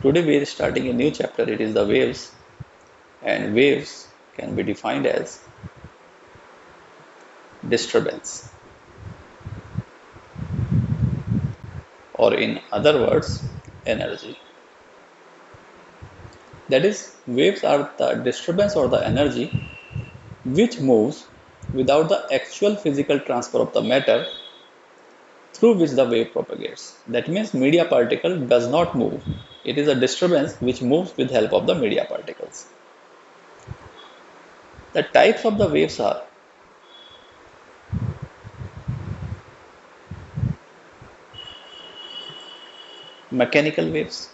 Today we are starting a new chapter. It is the waves, and waves can be defined as disturbance, or in other words, energy. That is, waves are the disturbance or the energy which moves without the actual physical transfer of the matter through which the wave propagates. That means media particle does not move. It is a disturbance which moves with help of the media particles. The types of the waves are mechanical waves,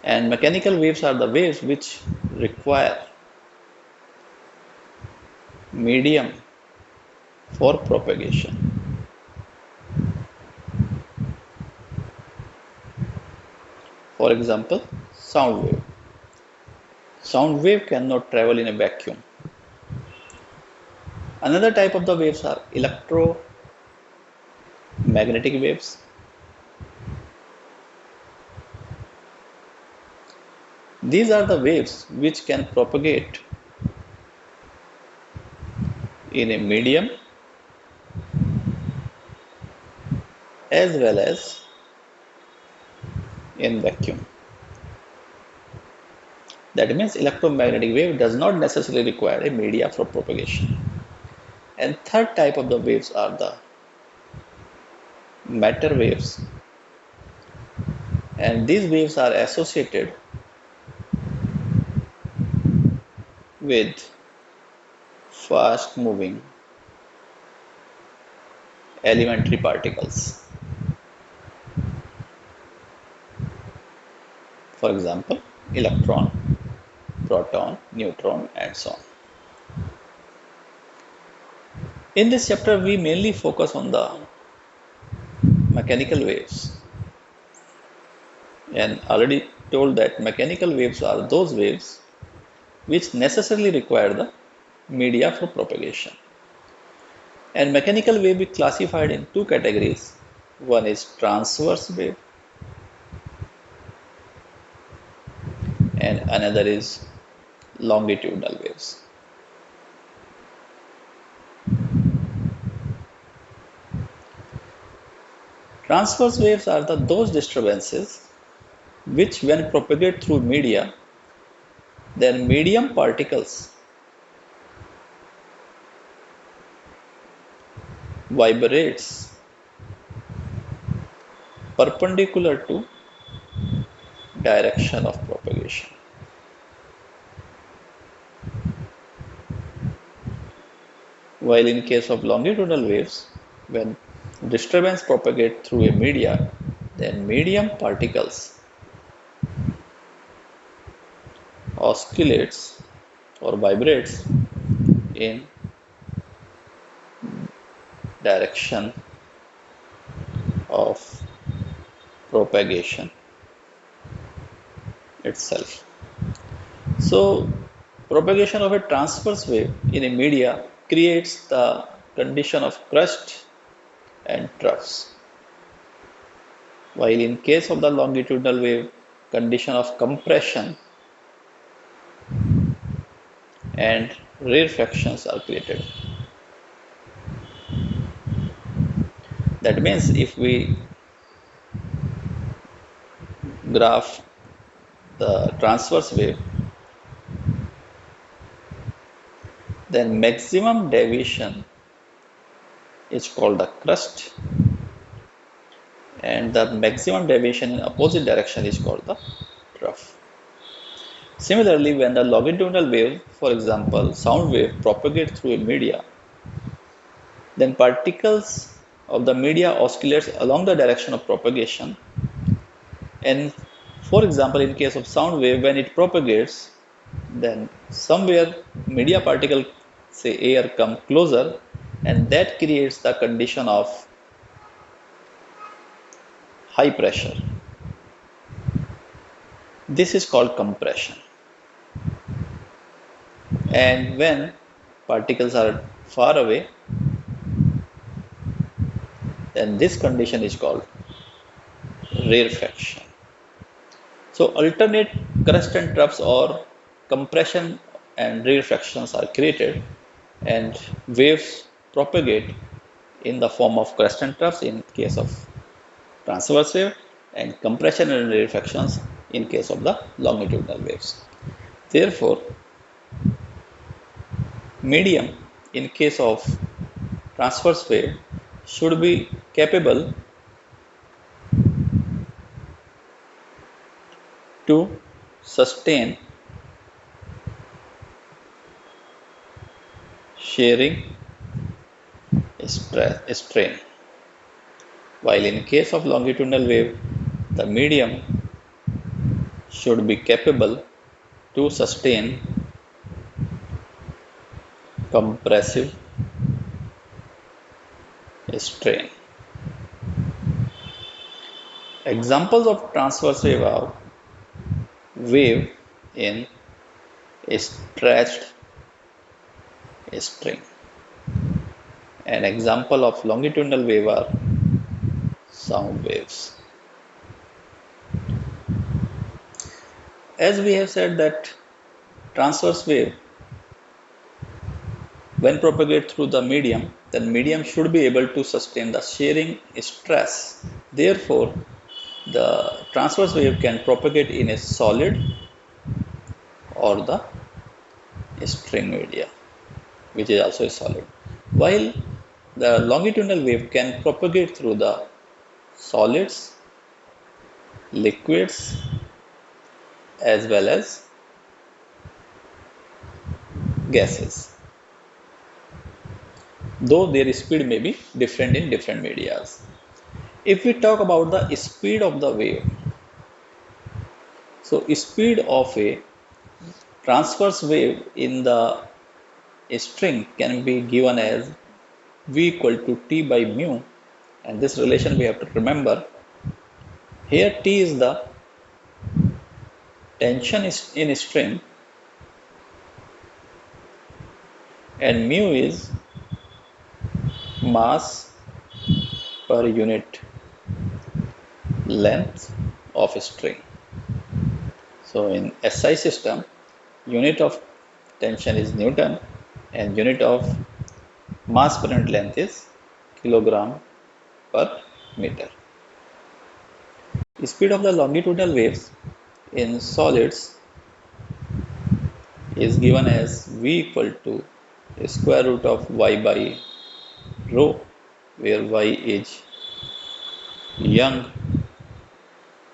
and mechanical waves are the waves which require medium for propagation. For example, sound wave. Sound wave cannot travel in a vacuum. Another type of the waves are electromagnetic waves. These are the waves which can propagate in a medium as well as in vacuum. That means electromagnetic wave does not necessarily require a media for propagation. And third type of the waves are the matter waves, and these waves are associated with fast moving elementary particles. For example, electron, proton, neutron, and so on. In this chapter, we mainly focus on the mechanical waves, and already told that mechanical waves are those waves which necessarily require the media for propagation. And mechanical wave is classified in two categories. One is transverse wave and another is longitudinal waves. Transverse waves are those disturbances which, when propagate through media, their medium particles vibrates perpendicular to direction of propagation. While in case of longitudinal waves, when disturbance propagate through a media, then medium particles oscillates or vibrates in direction of propagation itself. So, propagation of a transverse wave in a media creates the condition of crust and troughs. While in case of the longitudinal wave, condition of compression and rarefactions are created. That means if we graph the transverse wave, then maximum deviation is called the crust, and the maximum deviation in opposite direction is called the trough. Similarly, when the longitudinal wave, for example, sound wave, propagates through a media, then particles of the media oscillates along the direction of propagation. And for example, in case of sound wave, when it propagates, then somewhere media particle, say air, come closer, and that creates the condition of high pressure. This is called compression. And when particles are far away, then this condition is called rarefaction. So alternate crust and troughs or compression and rarefactions are created and waves propagate in the form of crust and troughs in case of transverse wave and compression and rarefactions in case of the longitudinal waves. Therefore, medium in case of transverse wave should be capable to sustain shearing strain, while in case of longitudinal wave, the medium should be capable to sustain compressive strain. Examples of transverse wave are wave in a stretched string. An example of longitudinal wave are sound waves. As we have said that transverse wave, when propagate through the medium, then medium should be able to sustain the shearing stress. Therefore, the transverse wave can propagate in a solid or the string media, which is also a solid. While the longitudinal wave can propagate through the solids, liquids, as well as gases, though their speed may be different in different medias. If we talk about the speed of the wave, so speed of a transverse wave in the string can be given as v equal to t by mu, and this relation we have to remember. Here t is the tension is in string and mu is mass per unit length of string. So in SI system, unit of tension is Newton and unit of mass per unit length is kilogram per meter. The speed of the longitudinal waves in solids is given as v equal to square root of y by rho, where y is Young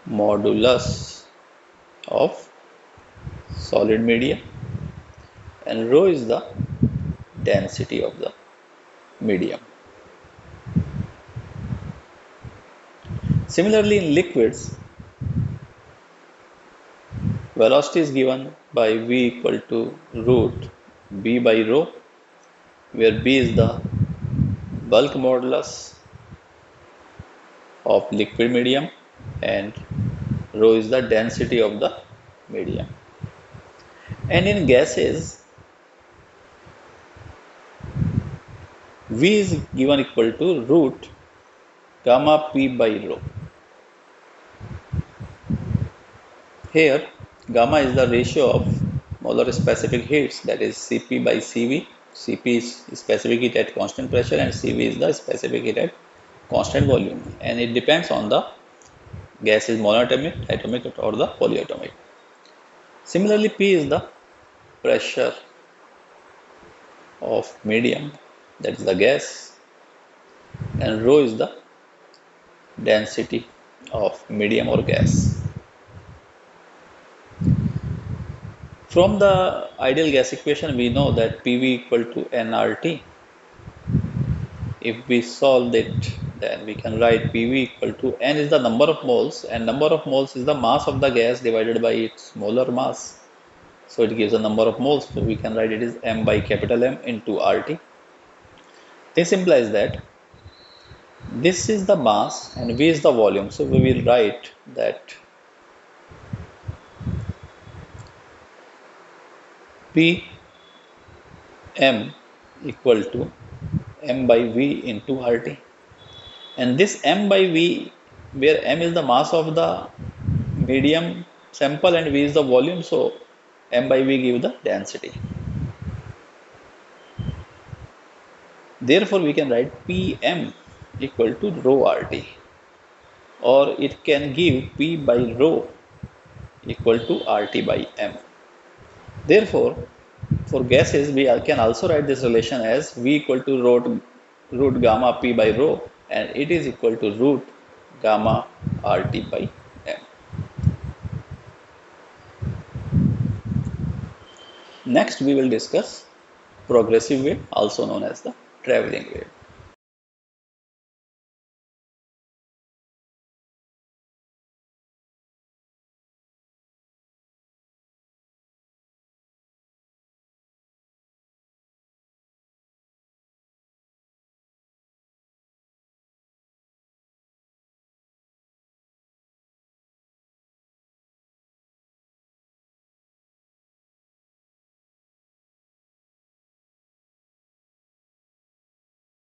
modulus of solid medium and rho is the density of the medium. Similarly, in liquids, velocity is given by v equal to root b by rho, where b is the bulk modulus of liquid medium and rho is the density of the medium. And in gases, v is given equal to root gamma p by rho. Here, gamma is the ratio of molar specific heats, that is Cp by Cv. Cp is specific heat at constant pressure and Cv is the specific heat at constant volume, and it depends on the gas is monatomic, atomic or the polyatomic. Similarly, P is the pressure of medium, that is the gas, and rho is the density of medium or gas. From the ideal gas equation, we know that PV equal to nRT. If we solve it, then we can write PV equal to N is the number of moles, and number of moles is the mass of the gas divided by its molar mass. So it gives a number of moles, so we can write it is M by capital M into RT. This implies that this is the mass and V is the volume. So we will write that P M equal to M by V into RT. And this m by v, where m is the mass of the medium sample and v is the volume, so m by v give the density. Therefore, we can write Pm equal to rho RT, or it can give P by rho equal to RT by M. Therefore, for gases, we can also write this relation as V equal to root gamma P by rho, and it is equal to root gamma RT by M. Next, we will discuss progressive wave, also known as the traveling wave.